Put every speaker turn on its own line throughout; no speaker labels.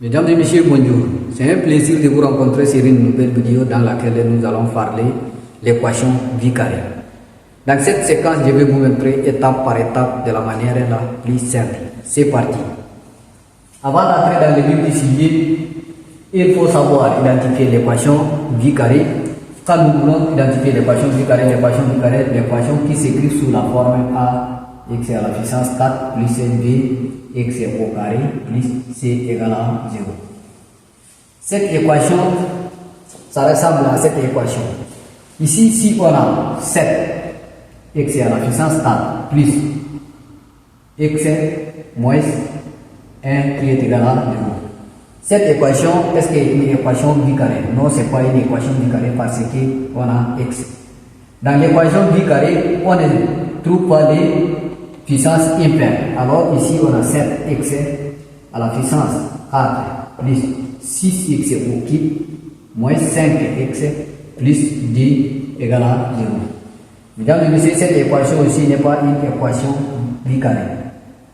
Mesdames et messieurs, bonjour. C'est un plaisir de vous rencontrer sur une nouvelle vidéo dans laquelle nous allons parler l'équation vie carrée. Dans cette séquence, je vais vous montrer étape par étape de la manière la plus simple. C'est parti. Avant d'entrer dans le vif du sujet, il faut savoir identifier l'équation vie carrée. Quand nous voulons identifier l'équation vie carrée, l'équation qui s'écrit sous la forme A x à la puissance 4 plus b x au carré plus c égale à 0. Cette équation, ça ressemble à cette équation. Ici, si on a 7 x à la puissance 4 plus x moins 1 qui est égal à 0. Cette équation, est-ce qu'elle est une équation bicarrée? Non, ce n'est pas une équation bicarrée parce qu'on a x. Dans l'équation bicarrée, on ne trouve pas les puissance impaire. Alors ici on a 7x à la puissance 4 plus 6x au cube moins 5x plus d égale à 0. Mesdames et messieurs, cette équation aussi n'est pas une équation bicarrée.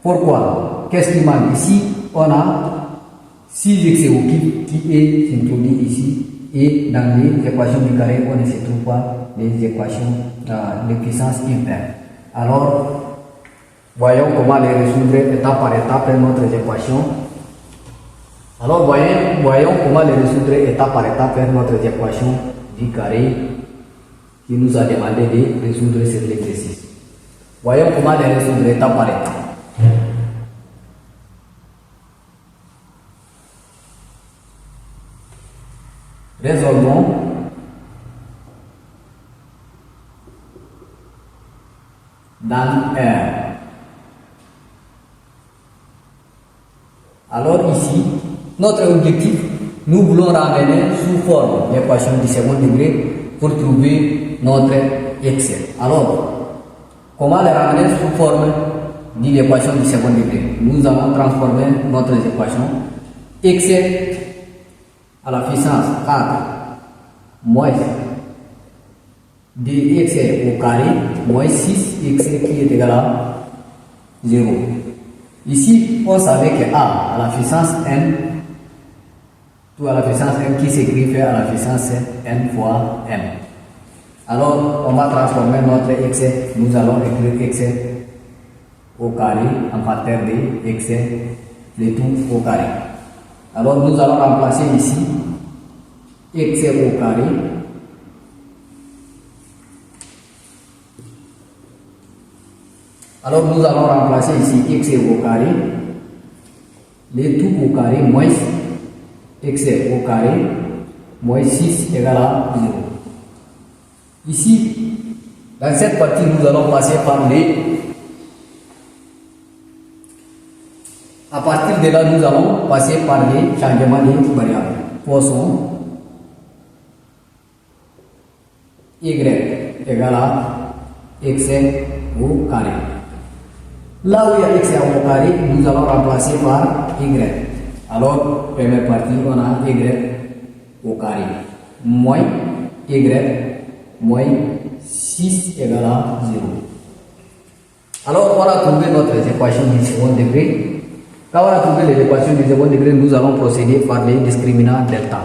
Pourquoi? Qu'est-ce qui manque? Ici on a 6x au cube qui est introduit ici, et dans les équations bicarrées on ne se trouve pas les équations de puissance impaire. Alors voyons comment les résoudre étape par étape notre équation. Alors voyons comment les résoudre étape par étape notre équation vie carré qui nous a demandé de résoudre cet exercice. Voyons comment les résoudre étape par étape. Résolvons dans R. Alors ici, notre objectif, nous voulons ramener sous forme l'équation du second degré pour trouver notre x. Alors, comment le ramener sous forme de l'équation du second degré? Nous allons transformer notre équation x à la puissance 4 moins dx au carré moins 6x qui est égal à 0. Ici, on savait que a à la puissance n, tout à la puissance n qui s'écrit fait à la puissance n fois m. Alors, on va transformer notre x, nous allons écrire x au carré en facteur de x, le tout au carré. Alors, nous allons remplacer ici x au carré Alors nous allons remplacer ici x au carré, le tout au carré moins x au carré moins 6 égale à 0. Ici, dans cette partie, nous allons passer par les... À partir de là, nous allons passer par les changements de variables. Poisson y égale à x au carré. Là où il y a x au carré, nous allons remplacer par y. Alors, première partie, on a y au carré moins y moins 6 égale à 0. Alors, on a trouvé notre équation du second degré. Quand on a trouvé l'équation du second degré, nous allons procéder par les discriminants delta.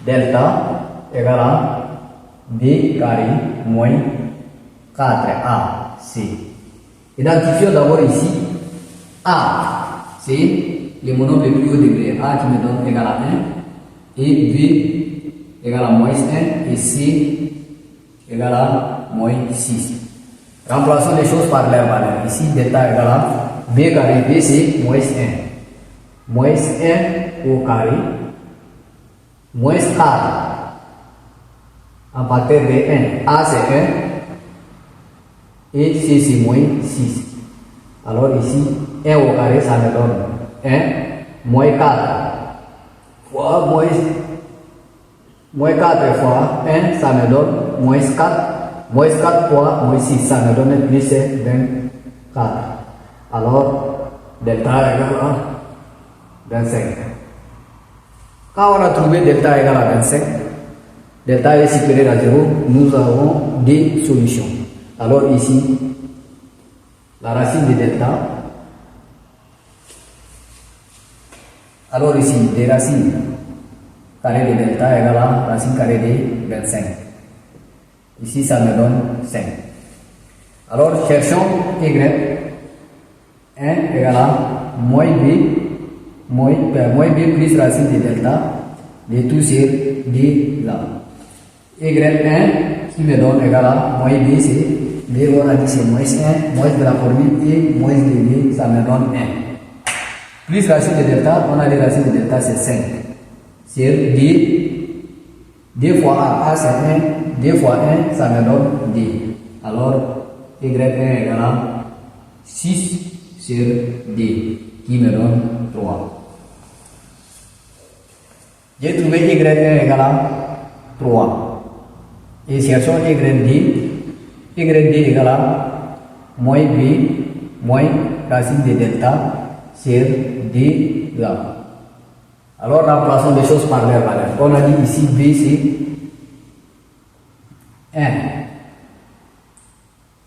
Delta égale à b carré moins 4ac. Identifions d'abord ici a, c'est le monome le plus haut degré, a qui me donne égal à 1, et b égale à moins 1, et c égale à moins 6. Remplaçons les choses par leur valeur. Ici, delta égale à b carré, b c'est moins 1. Moins 1 au carré, moins 4 en facteur de 1, a c'est 1, et c c'est moins 6. Alors ici, 1 au carré, ça me donne 1, moins 4 fois moins 4 fois 1, ça me donne moins 4. Moins 4 fois moins 6, ça me donne plus 24. Alors, delta égale à 25. Quand on a trouvé delta égale à 25, delta est supérieur à 0, nous avons des solutions. Alors ici, la racine de delta Alors ici, des racines carrées de delta égale à racine carrée de 25. Ici, ça me donne 5. Alors, cherchons y. 1 égale à moins b plus racine de delta de tout sur d là. Y1 qui me donne égale à moins b, c'est b, on a dit c'est moins 1, moins de la formule et moins de b, ça me donne 1. Plus racine de delta, on a dit racine de delta c'est 5. Sur d, 2 fois a c'est 1, 2 fois 1, ça me donne d. Alors, y1 égale à 6 sur d, qui me donne 3. J'ai trouvé y1 égale à 3. Et cherchons y', égale à moins b, moins racine de delta sur d là. Alors remplaçons les choses par leur valeur. On a dit ici b c'est 1.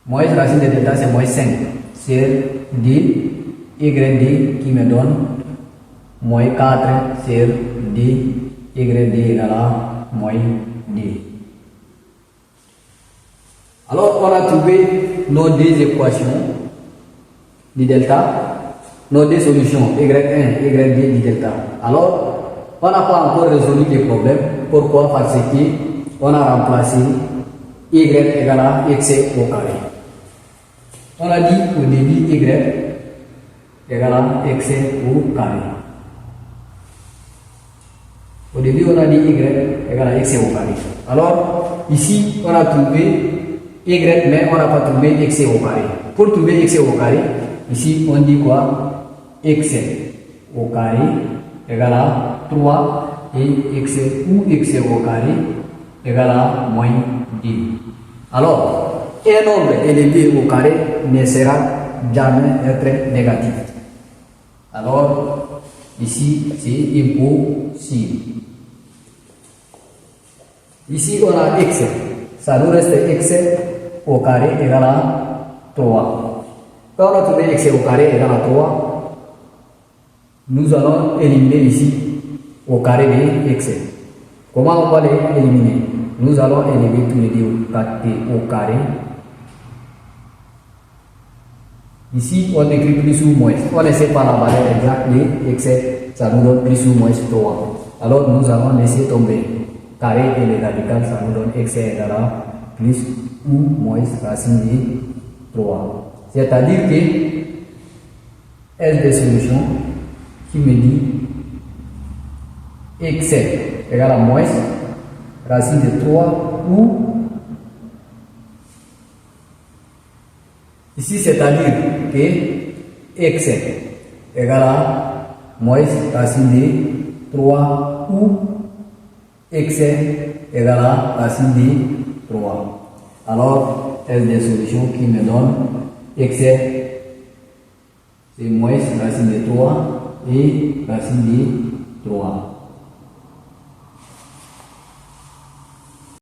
Moins racine de delta c'est moins 5 sur d, y' qui me donne moins 4 sur d, y' égale à moins d. Alors, on a trouvé nos deux équations du delta, nos deux solutions, y1, y2 du delta. Alors, on n'a pas encore résolu les problèmes. Pourquoi? Parce qu'on a remplacé y égale à x au carré. On a dit au début y égale à x au carré. Au début, on a dit y égale à x au carré. Alors, ici, on a trouvé y, mais on n'a pas trouvé x au carré. Pour trouver x au carré, ici on dit quoi? X au carré égale à 3 et x au carré égale à moins 10. Alors, un nombre élevé au carré ne sera jamais être négatif. Alors, ici c'est impossible. Ici on a x, ça nous reste x au carré égale à 3. Quand on a trouvé x au carré égale à 3, nous allons éliminer ici au carré de x. Comment on va les éliminer? Nous allons éliminer tous les deux au carré. Ici, on écrit plus ou moins. On ne sait pas la valeur exacte de x, ça nous donne plus ou moins 3. Alors, nous allons laisser tomber. Carré et les radicales, ça nous donne x égale à plus ou moins racine de 3. C'est-à-dire que S des solutions qui me dit x égale à moins racine de 3 ou ici c'est-à-dire que x égale à moins racine de 3 ou x égale à racine de 3. Alors, S des solutions qui me donne x c'est moins racine de 3 et racine de 3.